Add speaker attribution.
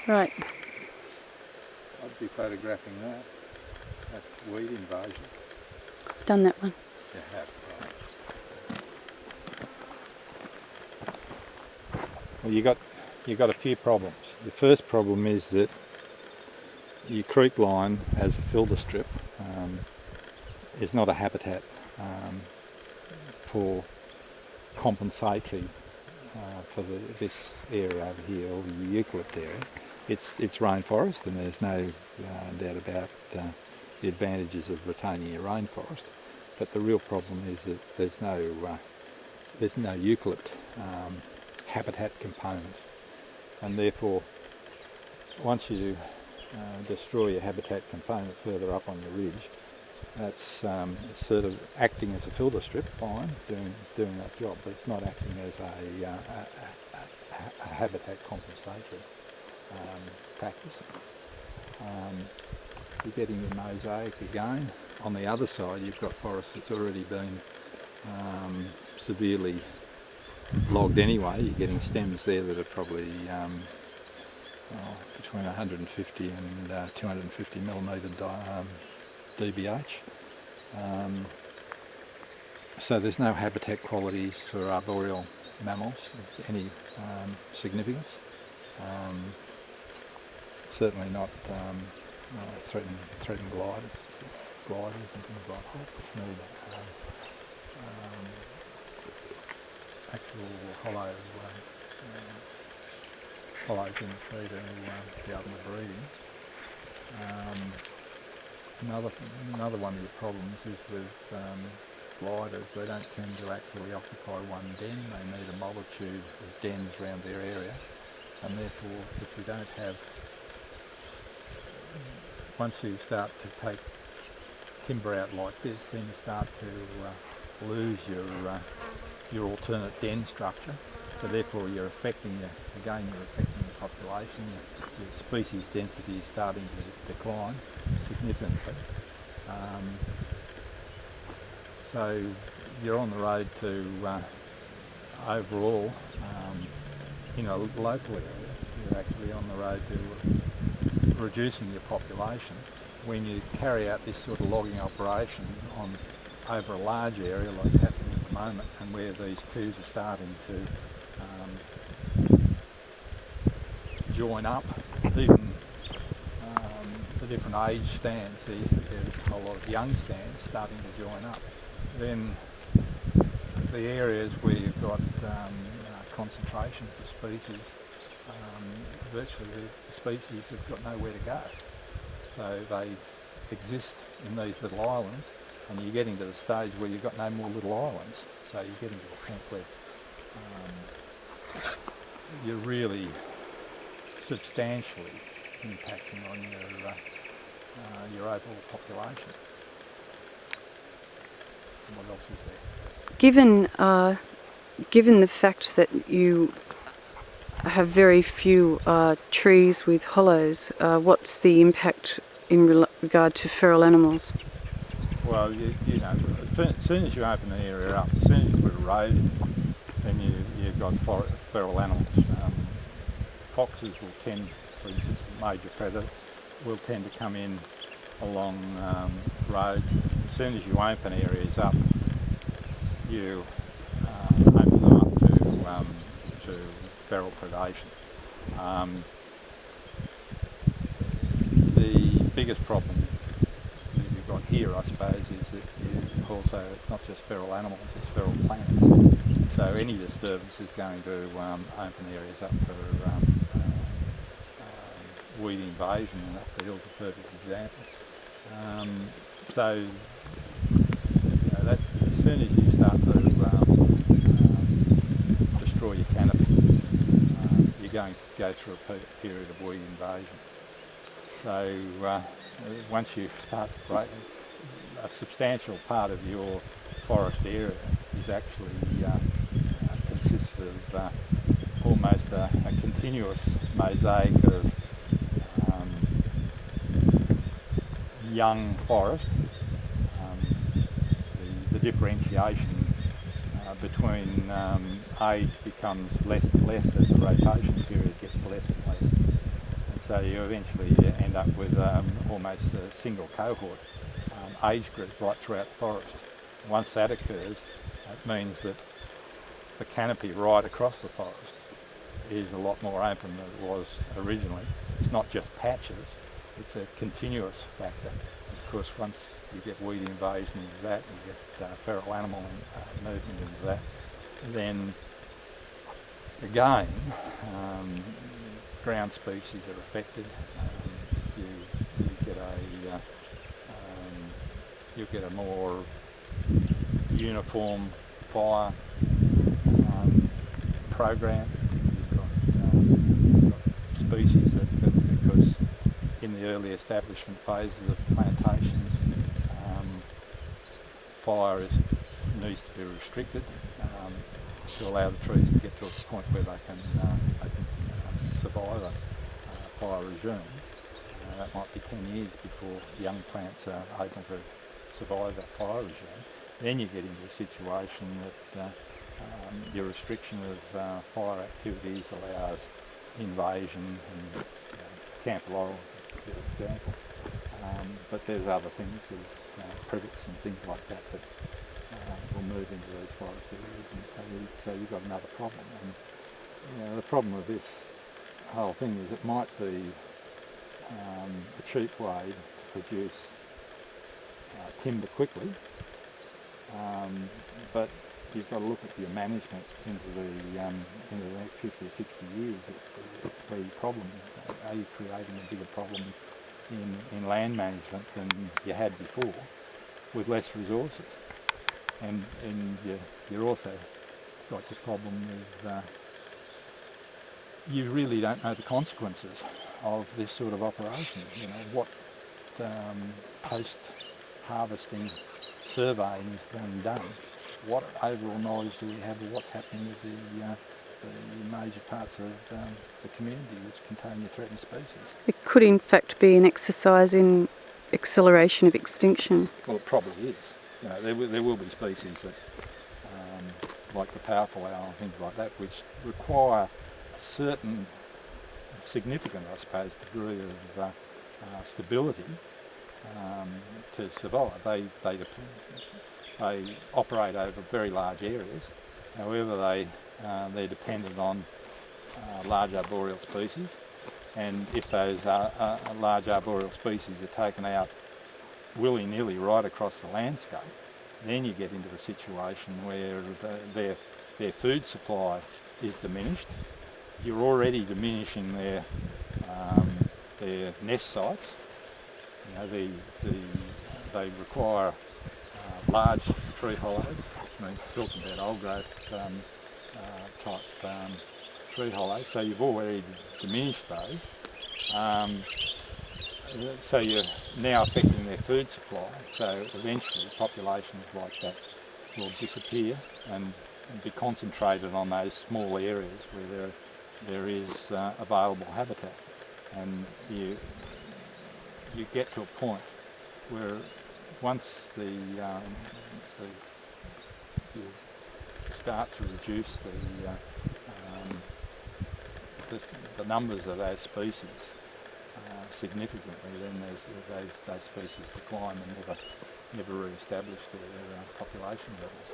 Speaker 1: Right.
Speaker 2: I'd be photographing that. That's weed invasion.
Speaker 1: I've done that one.
Speaker 2: You have, right. Well, you got a few problems. The first problem is that your creek line as a filter strip is not a habitat for compensatory for this area over here, or the eucalypt area. It's rainforest, and there's no doubt about the advantages of retaining your rainforest. But the real problem is that there's no eucalypt habitat component, and therefore once you destroy your habitat component further up on the ridge, that's sort of acting as a filter strip, fine, doing that job, but it's not acting as a habitat compensatory practice. You're getting your mosaic again. On the other side, you've got forest that's already been severely logged anyway. You're getting stems there that are probably between 150 and 250 millimetre dBH. So there's no habitat qualities for arboreal mammals of any significance. Certainly not threatened gliders and things like that, which need actual hollows in the tree to be able to breeding. Another one of the problems is with gliders. They don't tend to actually occupy one den. They need a multitude of dens around their area, and therefore if you don't have, once you start to take timber out like this, then you start to lose your alternate den structure. So therefore you're affecting the population. Your species density is starting to decline significantly. So you're on the road to overall, in a local area, you're actually on the road to reducing your population. When you carry out this sort of logging operation over a large area like it's happening at the moment, and where these coups are starting to join up, even the different age stands, there's a lot of young stands starting to join up, then the areas where you've got concentrations of species, virtually the species have got nowhere to go. So they exist in these little islands, and you're getting to the stage where you've got no more little islands. So you're getting to a point where you're really substantially impacting on your overall population. And what else is there?
Speaker 1: Given the fact that you have very few trees with hollows, what's the impact in regard to feral animals?
Speaker 2: Well, you know, as soon as you open the area up, as soon as you put a road in, then you've got feral animals. Foxes will tend, for instance, a major predator, will tend to come in along roads. As soon as you open areas up, you open them up to feral predation. The biggest problem that you've got here, I suppose, is that also it's not just feral animals, it's feral plants. So any disturbance is going to open areas up for weed invasion, and that field's a perfect example. So you know, that, as soon as you start to destroy your canopy, you're going to go through a period of weed invasion. So once you start to break, a substantial part of your forest area is actually consists of almost a continuous mosaic of young forest. The differentiation between age becomes less and less as the rotation period gets less and less. And So you eventually end up with almost a single cohort age group right throughout the forest. Once that occurs, it means that the canopy right across the forest is a lot more open than it was originally. It's not just patches, it's a continuous factor. Of course, once you get weed invasion into that, you get feral animal movement into that, then again, ground species are affected. You get a more uniform fire program. You've got species that, because in the early establishment phases of plantation, fire needs to be restricted to allow the trees to get to a point where they can survive a fire regime. That might be 10 years before young plants are able to survive that fire regime. Then you get into a situation that your restriction of fire activities allows invasion and camp laurel, for example. But there's other things, there's privets and things like that that will move into these forest areas, and so you've got another problem. And the problem with this whole thing is it might be a cheap way to produce timber quickly, but you've got to look at your management into the next 50 or 60 years. The problem is, are you creating a bigger problem in land management than you had before with less resources? And you're also got the problem with you really don't know the consequences of this sort of operation. What post-harvesting surveying is being done. What overall knowledge do we have of what's happening with the major parts of the community which contain the threatened species?
Speaker 1: It could in fact be an exercise in acceleration of extinction.
Speaker 2: Well, it probably is. There will be species that, like the powerful owl and things like that, which require a certain significant, I suppose, degree of stability to survive. They operate over very large areas. However, they're dependent on large arboreal species, and if those large arboreal species are taken out willy-nilly right across the landscape, then you get into a situation where their food supply is diminished. You're already diminishing their nest sites. They require large tree hollows, which means talking about old growth type tree hollows. So you've already diminished those. So you're now affecting their food supply. So eventually populations like that will disappear and be concentrated on those small areas where there is available habitat. And you get to a point where once you start to reduce the numbers of those species significantly, then those species decline and never re-establish their population levels.